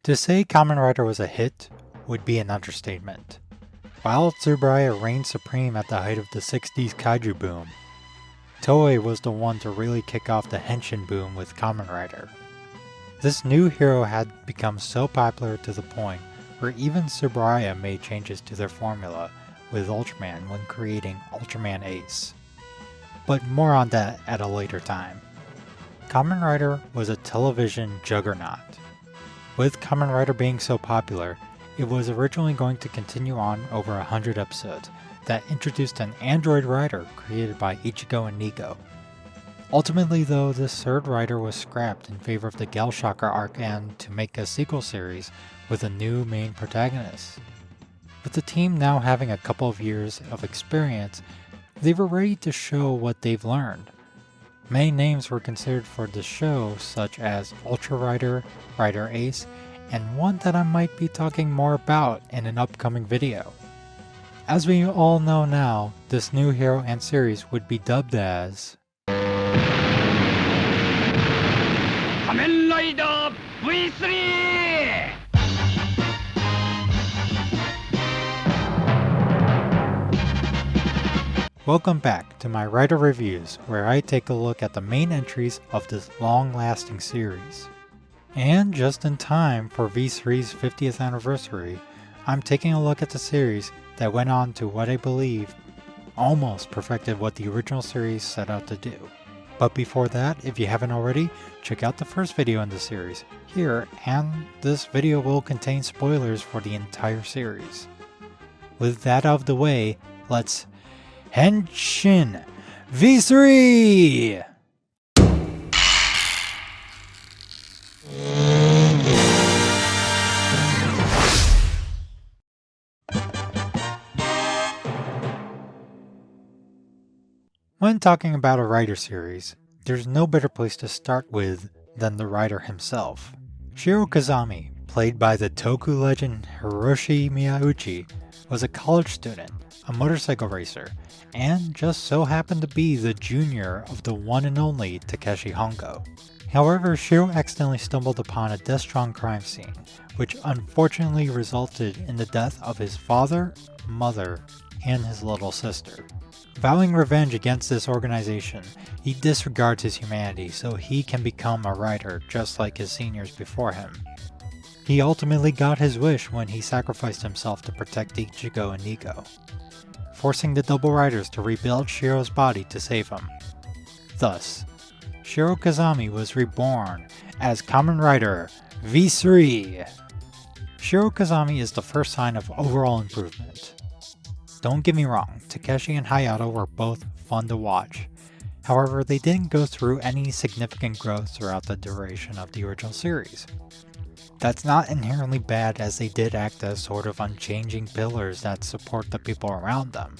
To say Kamen Rider was a hit would be an understatement. While Tsuburaya reigned supreme at the height of the 60s kaiju boom, Toei was the one to really kick off the Henshin boom with Kamen Rider. This new hero had become so popular to the point where even Tsuburaya made changes to their formula with Ultraman when creating Ultraman Ace. But more on that at a later time. Kamen Rider was a television juggernaut. With Kamen Rider being so popular, it was originally going to continue on over 100 episodes that introduced an android rider created by Ichigo and Nigo. Ultimately though, this third rider was scrapped in favor of the Gelshocker arc and to make a sequel series with a new main protagonist. With the team now having a couple of years of experience, they were ready to show what they've learned. Many names were considered for the show, such as Ultra Rider, Rider Ace, and one that I might be talking more about in an upcoming video. As we all know now, this new hero and series would be dubbed as Kamen Rider V3! Welcome back to my Rider Reviews, where I take a look at the main entries of this long-lasting series. And just in time for V3's 50th anniversary, I'm taking a look at the series that went on to what I believe almost perfected what the original series set out to do. But before that, if you haven't already, check out the first video in the series here, and this video will contain spoilers for the entire series. With that out of the way, let's Henshin V3! When talking about a Rider series, there's no better place to start with than the writer himself. Shiro Kazami, played by the Toku legend Hiroshi Miyauchi, was a college student, a motorcycle racer, and just so happened to be the junior of the one and only Takeshi Hongo. However, Shiro accidentally stumbled upon a Destron crime scene, which unfortunately resulted in the death of his father, mother, and his little sister. Vowing revenge against this organization, he disregards his humanity so he can become a rider just like his seniors before him. He ultimately got his wish when he sacrificed himself to protect Ichigo and Nigo, forcing the double riders to rebuild Shiro's body to save him. Thus, Shiro Kazami was reborn as Kamen Rider V3. Shiro Kazami is the first sign of overall improvement. Don't get me wrong, Takeshi and Hayato were both fun to watch. However, they didn't go through any significant growth throughout the duration of the original series. That's not inherently bad, as they did act as sort of unchanging pillars that support the people around them.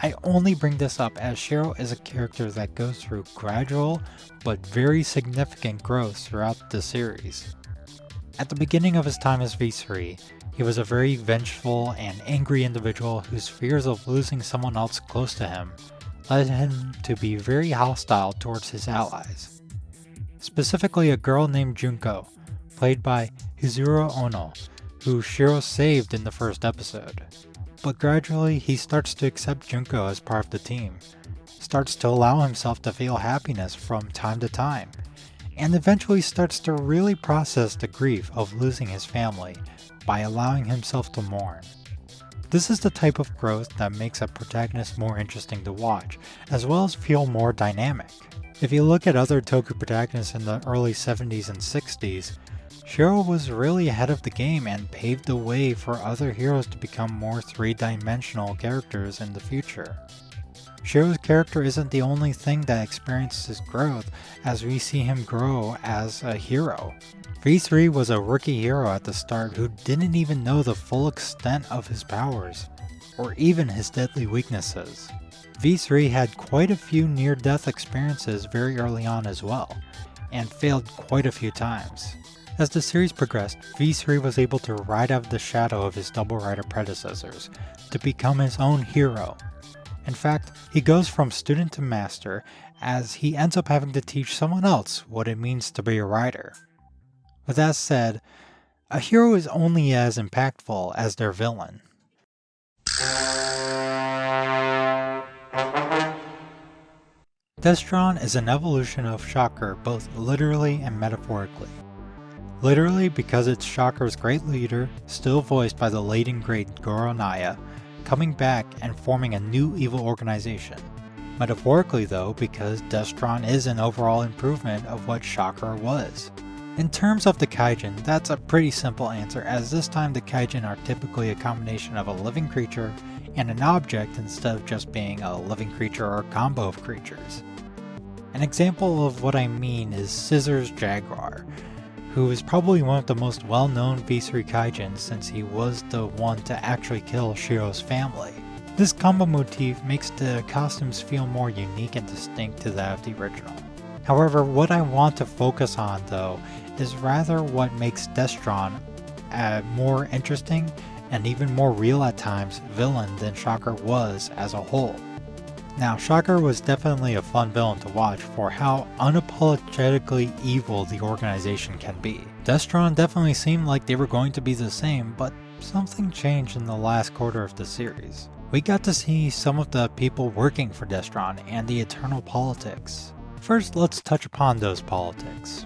I only bring this up as Shiro is a character that goes through gradual but very significant growth throughout the series. At the beginning of his time as V3, he was a very vengeful and angry individual whose fears of losing someone else close to him led him to be very hostile towards his allies. Specifically a girl named Junko, played by Hizuro Ono, who Shiro saved in the first episode. But gradually he starts to accept Junko as part of the team, starts to allow himself to feel happiness from time to time, and eventually starts to really process the grief of losing his family by allowing himself to mourn. This is the type of growth that makes a protagonist more interesting to watch, as well as feel more dynamic. If you look at other Toku protagonists in the early 70s and 60s, Shiro was really ahead of the game and paved the way for other heroes to become more three-dimensional characters in the future. Shiro's character isn't the only thing that experiences growth, as we see him grow as a hero. V3 was a rookie hero at the start who didn't even know the full extent of his powers, or even his deadly weaknesses. V3 had quite a few near-death experiences very early on as well, and failed quite a few times. As the series progressed, V3 was able to ride out of the shadow of his double rider predecessors to become his own hero. In fact, he goes from student to master, as he ends up having to teach someone else what it means to be a rider. With that said, A hero is only as impactful as their villain. Destron is an evolution of Shocker both literally and metaphorically. Literally because it's Shocker's great leader, still voiced by the late and great Goro Naya, coming back and forming a new evil organization. Metaphorically though, because Destron is an overall improvement of what Shocker was. In terms of the Kaijin, that's a pretty simple answer, as this time the Kaijin are typically a combination of a living creature and an object instead of just being a living creature or a combo of creatures. An example of what I mean is Scissors Jaguar, who is probably one of the most well-known V3 Kaijin since he was the one to actually kill Shiro's family. This combo motif makes the costumes feel more unique and distinct to that of the original. However, what I want to focus on though is rather what makes Destron a more interesting and even more real at times villain than Shocker was as a whole. Now, Shocker was definitely a fun villain to watch for how unapologetically evil the organization can be. Destron definitely seemed like they were going to be the same, but something changed in the last quarter of the series. We got to see some of the people working for Destron and the eternal politics. First, let's touch upon those politics.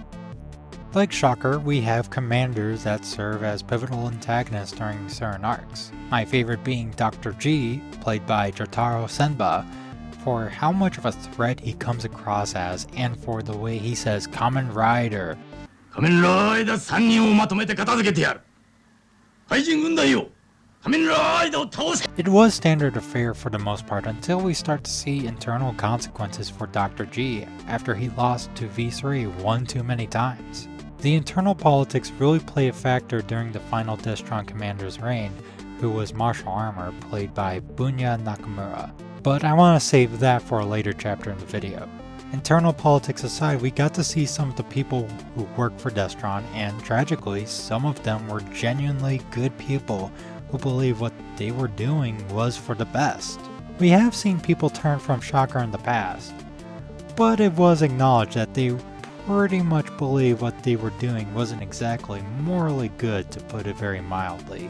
Like Shocker, we have commanders that serve as pivotal antagonists during certain arcs. My favorite being Dr. G, played by Jotaro Senba, for how much of a threat he comes across as, and for the way he says Kamen Rider. Kamen Rider 3人をまとめて片付けてやる。怪人軍団よ。Kamen Rider を倒せ。 It was standard affair for the most part until we start to see internal consequences for Dr. G after he lost to V3 one too many times. The internal politics really play a factor during the final Destron commander's reign, who was Martial Armor, played by Bunya Nakamura. But I want to save that for a later chapter in the video. Internal politics aside, we got to see some of the people who work for Destron, and tragically, some of them were genuinely good people who believed what they were doing was for the best. We have seen people turn from Shocker in the past, but it was acknowledged that they pretty much believed what they were doing wasn't exactly morally good, to put it very mildly.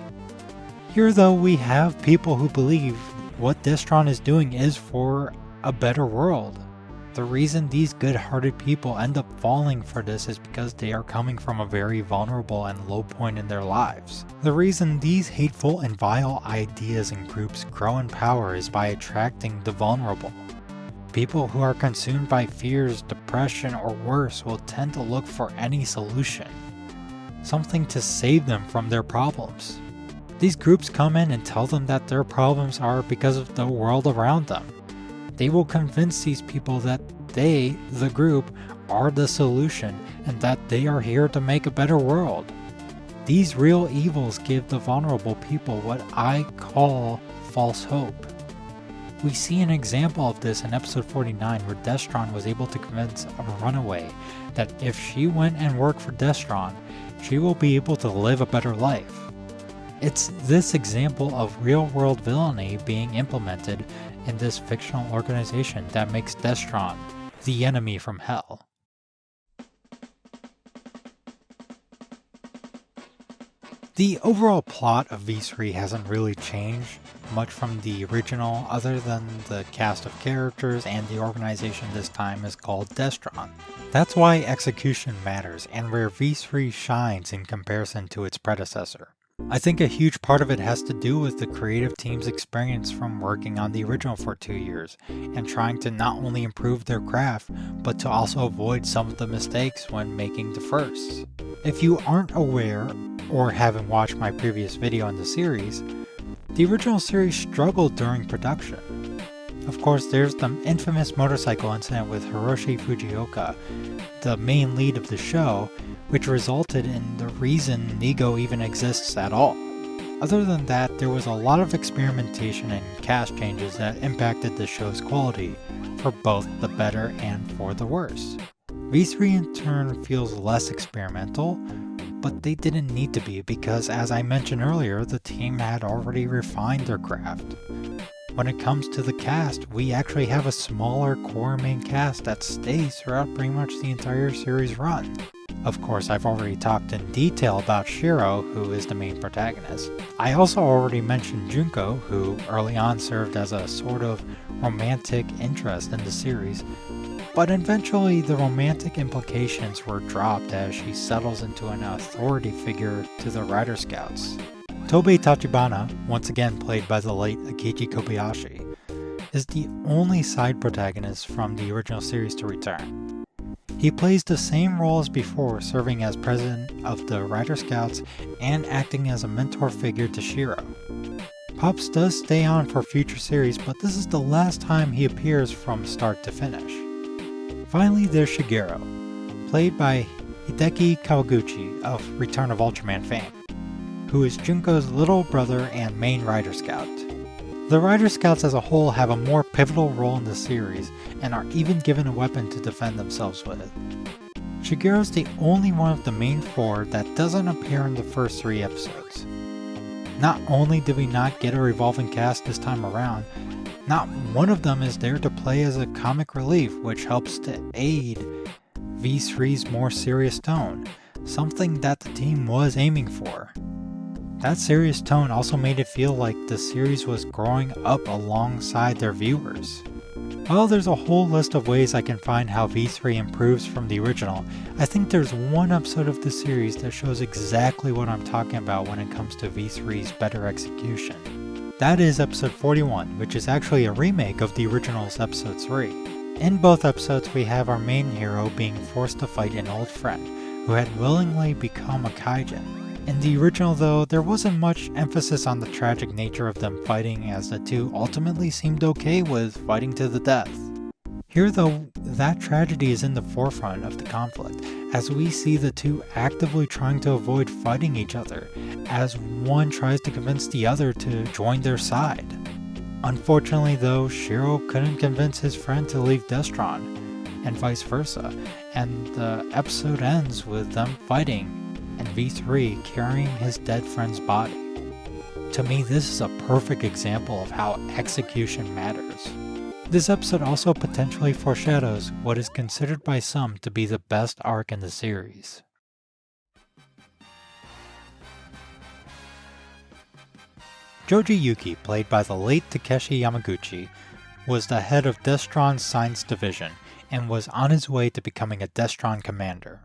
Here though, we have people who believe what Destron is doing is for a better world. The reason these good-hearted people end up falling for this is because they are coming from a very vulnerable and low point in their lives. The reason these hateful and vile ideas and groups grow in power is by attracting the vulnerable. People who are consumed by fears, depression, or worse will tend to look for any solution, something to save them from their problems. These groups come in and tell them that their problems are because of the world around them. They will convince these people that they, the group, are the solution and that they are here to make a better world. These real evils give the vulnerable people what I call false hope. We see an example of this in episode 49 where Destron was able to convince a runaway that if she went and worked for Destron, she will be able to live a better life. It's this example of real-world villainy being implemented in this fictional organization that makes Destron the enemy from hell. The overall plot of V3 hasn't really changed much from the original, other than the cast of characters, and the organization this time is called Destron. That's why execution matters and where V3 shines in comparison to its predecessor. I think a huge part of it has to do with the creative team's experience from working on the original for 2 years, and trying to not only improve their craft, but to also avoid some of the mistakes when making the firsts. If you aren't aware, or haven't watched my previous video on the series, the original series struggled during production. Of course, there's the infamous motorcycle incident with Hiroshi Fujioka, the main lead of the show, which resulted in the reason Nego even exists at all. Other than that, there was a lot of experimentation and cast changes that impacted the show's quality, for both the better and for the worse. V3 in turn feels less experimental, but they didn't need to be because, as I mentioned earlier, the team had already refined their craft. When it comes to the cast, we actually have a smaller core main cast that stays throughout pretty much the entire series run. Of course, I've already talked in detail about Shiro, who is the main protagonist. I also already mentioned Junko, who early on served as a sort of romantic interest in the series, but eventually the romantic implications were dropped as she settles into an authority figure to the Rider Scouts. Tobei Tachibana, once again played by the late Akichi Kobayashi, is the only side protagonist from the original series to return. He plays the same role as before, serving as president of the Rider Scouts and acting as a mentor figure to Shiro. Pops does stay on for future series, but this is the last time he appears from start to finish. Finally, there's Shigeru, played by Hideki Kawaguchi of Return of Ultraman fame, who is Junko's little brother and main Rider Scout. The Rider Scouts as a whole have a more pivotal role in the series and are even given a weapon to defend themselves with. Shigeru's the only one of the main four that doesn't appear in the first 3 episodes. Not only did we not get a revolving cast this time around, not one of them is there to play as a comic relief, which helps to aid V3's more serious tone, something that the team was aiming for. That serious tone also made it feel like the series was growing up alongside their viewers. While there's a whole list of ways I can find how V3 improves from the original, I think there's one episode of the series that shows exactly what I'm talking about when it comes to V3's better execution. That is episode 41, which is actually a remake of the original's episode 3. In both episodes we have our main hero being forced to fight an old friend who had willingly become a kaijin. In the original though, there wasn't much emphasis on the tragic nature of them fighting, as the two ultimately seemed okay with fighting to the death. Here though, that tragedy is in the forefront of the conflict, as we see the two actively trying to avoid fighting each other, as one tries to convince the other to join their side. Unfortunately though, Shiro couldn't convince his friend to leave Destron, and vice versa, and the episode ends with them fighting, and V3 carrying his dead friend's body. To me, this is a perfect example of how execution matters. This episode also potentially foreshadows what is considered by some to be the best arc in the series. Joji Yuki, played by the late Takeshi Yamaguchi, was the head of Destron's Science Division and was on his way to becoming a Destron commander.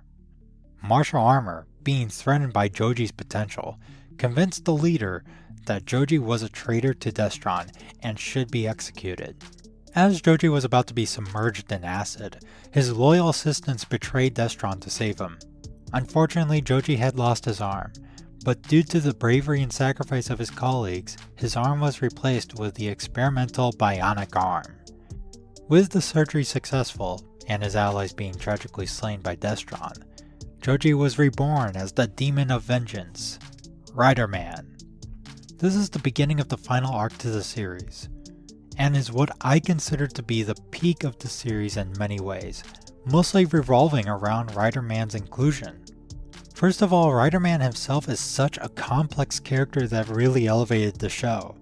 Martial armor, being threatened by Joji's potential, convinced the leader that Joji was a traitor to Destron and should be executed. As Joji was about to be submerged in acid, his loyal assistants betrayed Destron to save him. Unfortunately, Joji had lost his arm, but due to the bravery and sacrifice of his colleagues, his arm was replaced with the experimental bionic arm. With the surgery successful, and his allies being tragically slain by Destron, Joji was reborn as the Demon of Vengeance, Riderman. This is the beginning of the final arc to the series, and is what I consider to be the peak of the series in many ways, mostly revolving around Riderman's inclusion. First of all, Riderman himself is such a complex character that really elevated the show.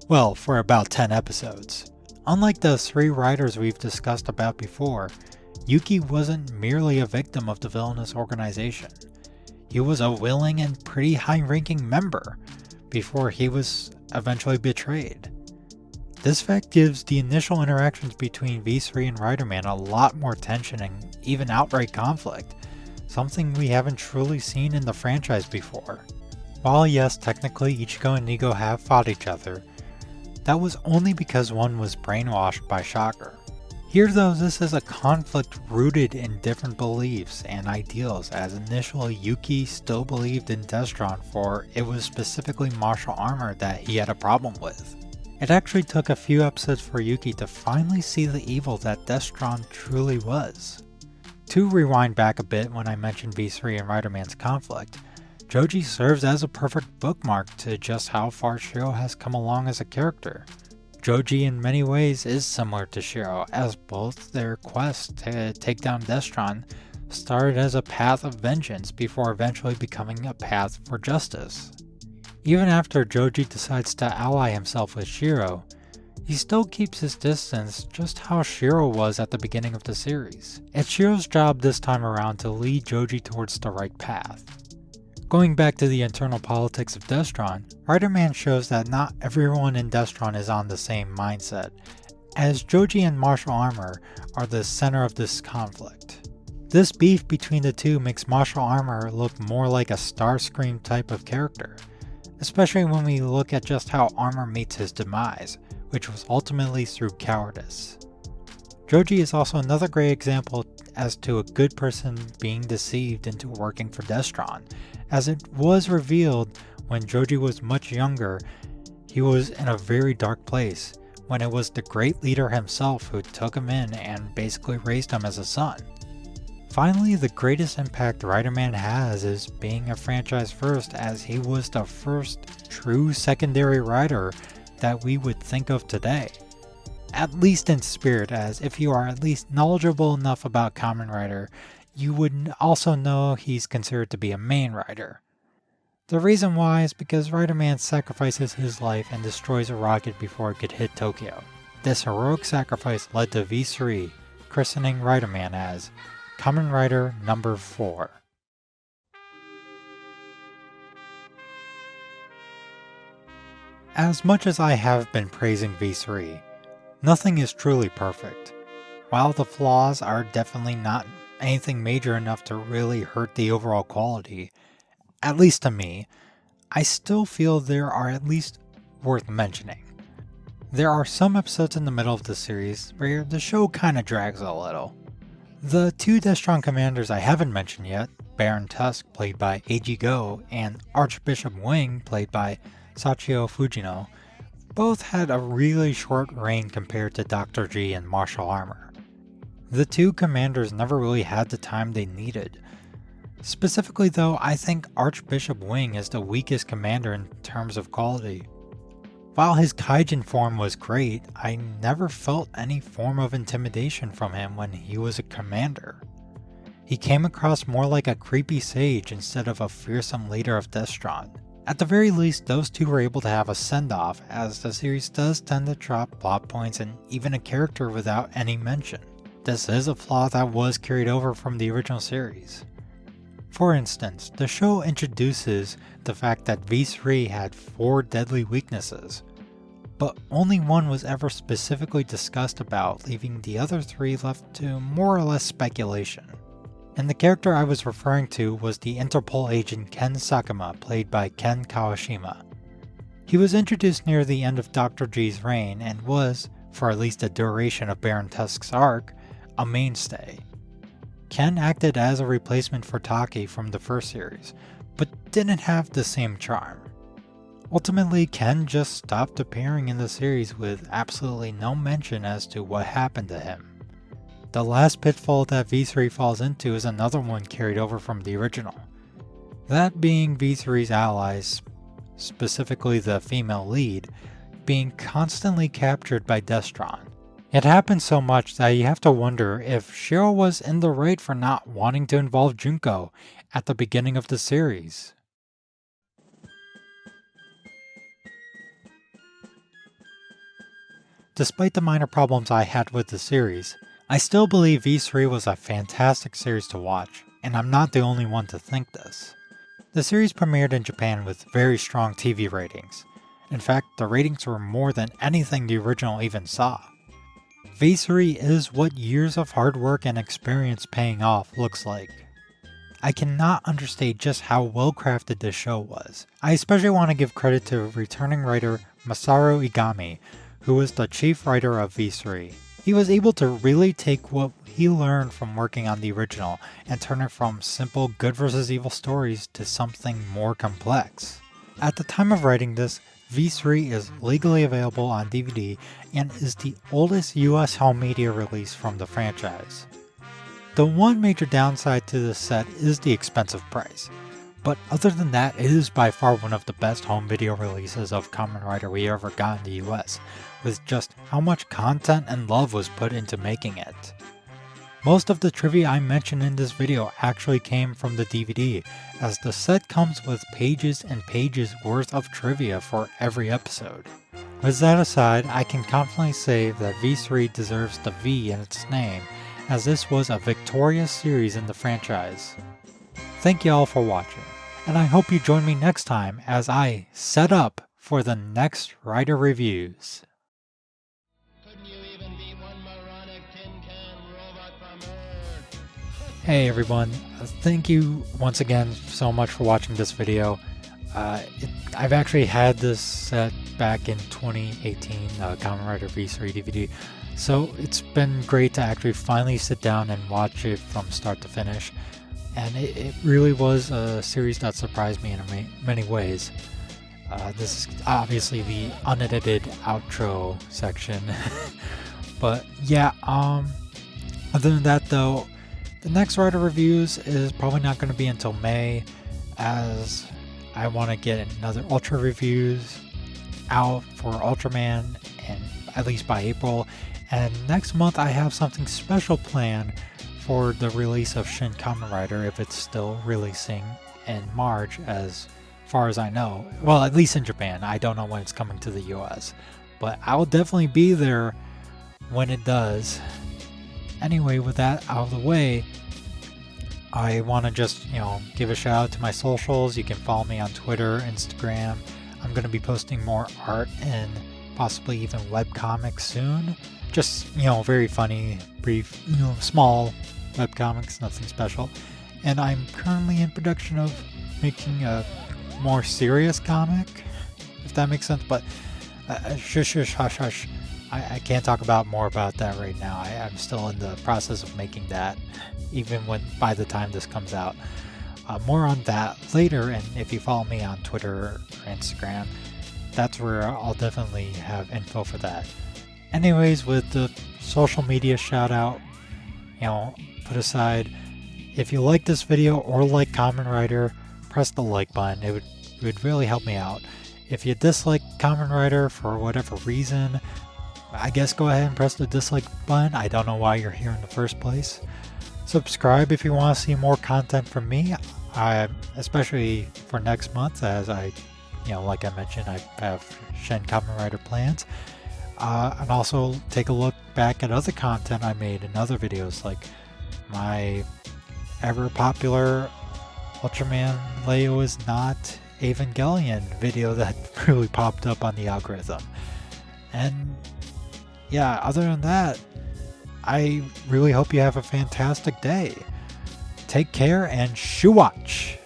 Well, for about 10 episodes. Unlike the 3 riders we've discussed about before, Yuki wasn't merely a victim of the villainous organization. He was a willing and pretty high-ranking member before he was eventually betrayed. This fact gives the initial interactions between V3 and Riderman a lot more tension and even outright conflict, something we haven't truly seen in the franchise before. While yes, technically Ichigo and Nigo have fought each other, that was only because one was brainwashed by Shocker. Here though, this is a conflict rooted in different beliefs and ideals, as initially Yuki still believed in Destron, for it was specifically martial armor that he had a problem with. It actually took a few episodes for Yuki to finally see the evil that Destron truly was. To rewind back a bit when I mentioned V3 and Riderman's conflict, Joji serves as a perfect bookmark to just how far Shiro has come along as a character. Joji in many ways is similar to Shiro, as both their quest to take down Destron started as a path of vengeance before eventually becoming a path for justice. Even after Joji decides to ally himself with Shiro, He still keeps his distance, just how Shiro was at the beginning of the series. It's Shiro's job this time around to lead Joji towards the right path. Going back to the internal politics of Destron, Riderman shows that not everyone in Destron is on the same mindset, as Joji and Martial Armor are the center of this conflict. This beef between the two makes Martial Armor look more like a Starscream type of character, especially when we look at just how Armor meets his demise, which was ultimately through cowardice. Joji is also another great example as to a good person being deceived into working for Destron, as it was revealed when Joji was much younger, he was in a very dark place, when it was the great leader himself who took him in and basically raised him as a son. Finally, the greatest impact Riderman has is being a franchise first, as he was the first true secondary rider that we would think of today. At least in spirit, as if you are at least knowledgeable enough about Kamen Rider, you would also know he's considered to be a main rider. The reason why is because Riderman sacrifices his life and destroys a rocket before it could hit Tokyo. This heroic sacrifice led to V3 christening Riderman as Kamen Rider number 4. As much as I have been praising V3, nothing is truly perfect. While the flaws are definitely not anything major enough to really hurt the overall quality, at least to me, I still feel there are at least worth mentioning. There are some episodes in the middle of the series where the show kinda drags a little. The two Destron commanders I haven't mentioned yet, Baron Tusk played by Eiji Go and Archbishop Wing played by Sachio Fujino, both had a really short reign compared to Dr. G and Martial Armor. The two commanders never really had the time they needed. Specifically though, I think Archbishop Wing is the weakest commander in terms of quality. While his Kaijin form was great, I never felt any form of intimidation from him when he was a commander. He came across more like a creepy sage instead of a fearsome leader of Destron. At the very least, those two were able to have a send-off, as the series does tend to drop plot points and even a character without any mention. This is a flaw that was carried over from the original series. For instance, the show introduces the fact that V3 had 4 deadly weaknesses, but only one was ever specifically discussed about, leaving the other 3 left to more or less speculation. And the character I was referring to was the Interpol agent Ken Sakuma, played by Ken Kawashima. He was introduced near the end of Dr. G's reign and was, for at least the duration of Baron Tusk's arc, a mainstay. Ken acted as a replacement for Taki from the first series, but didn't have the same charm. Ultimately, Ken just stopped appearing in the series with absolutely no mention as to what happened to him. The last pitfall that V3 falls into is another one carried over from the original. That being V3's allies, specifically the female lead, being constantly captured by Destron. It happens so much that you have to wonder if Shiro was in the right for not wanting to involve Junko at the beginning of the series. Despite the minor problems I had with the series, I still believe V3 was a fantastic series to watch, and I'm not the only one to think this. The series premiered in Japan with very strong TV ratings. In fact, the ratings were more than anything the original even saw. V3 is what years of hard work and experience paying off looks like. I cannot understate just how well crafted this show was. I especially want to give credit to returning writer Masaru Igami, who was the chief writer of V3. He was able to really take what he learned from working on the original and turn it from simple good versus evil stories to something more complex. At the time of writing this, V3 is legally available on DVD and is the oldest US home media release from the franchise. The one major downside to this set is the expensive price, but other than that, it is by far one of the best home video releases of Kamen Rider we ever got in the US, with just how much content and love was put into making it. Most of the trivia I mentioned in this video actually came from the DVD, as the set comes with pages and pages worth of trivia for every episode. With that aside, I can confidently say that V3 deserves the V in its name, as this was a victorious series in the franchise. Thank you all for watching, and I hope you join me next time as I set up for the next Rider reviews. Hey everyone, thank you once again so much for watching this video. I've actually had this set back in 2018, Kamen Rider V3 DVD, so it's been great to actually finally sit down and watch it from start to finish, and it really was a series that surprised me in many ways. This is obviously the unedited outro section, but yeah, other than that though, the next Rider reviews is probably not going to be until May, as I want to get another Ultra reviews out for Ultraman, and at least by April. And next month I have something special planned for the release of Shin Kamen Rider, if it's still releasing in March as far as I know. Well, at least in Japan. I don't know when it's coming to the US, but I'll definitely be there when it does. Anyway, with that out of the way, I want to just, give a shout out to my socials. You can follow me on Twitter, Instagram. I'm going to be posting more art and possibly even webcomics soon. Just, very funny, brief, small webcomics, nothing special. And I'm currently in production of making a more serious comic, if that makes sense. But shush, hush, hush. I can't talk more about that right now. I'm still in the process of making that, even by the time this comes out. More on that later, and if you follow me on Twitter or Instagram, that's where I'll definitely have info for that. Anyways, with the social media shout out, put aside, if you like this video or like Kamen Rider, press the like button. It would really help me out. If you dislike Kamen Rider for whatever reason, I guess go ahead and press the dislike button. I don't know why you're here in the first place. Subscribe if you want to see more content from me, especially for next month, as like I mentioned, I have Shin Kamen Rider plans. And also take a look back at other content I made in other videos, like my ever popular Ultraman Leo is not Evangelion video that really popped up on the algorithm. And yeah, other than that, I really hope you have a fantastic day. Take care and shoo watch!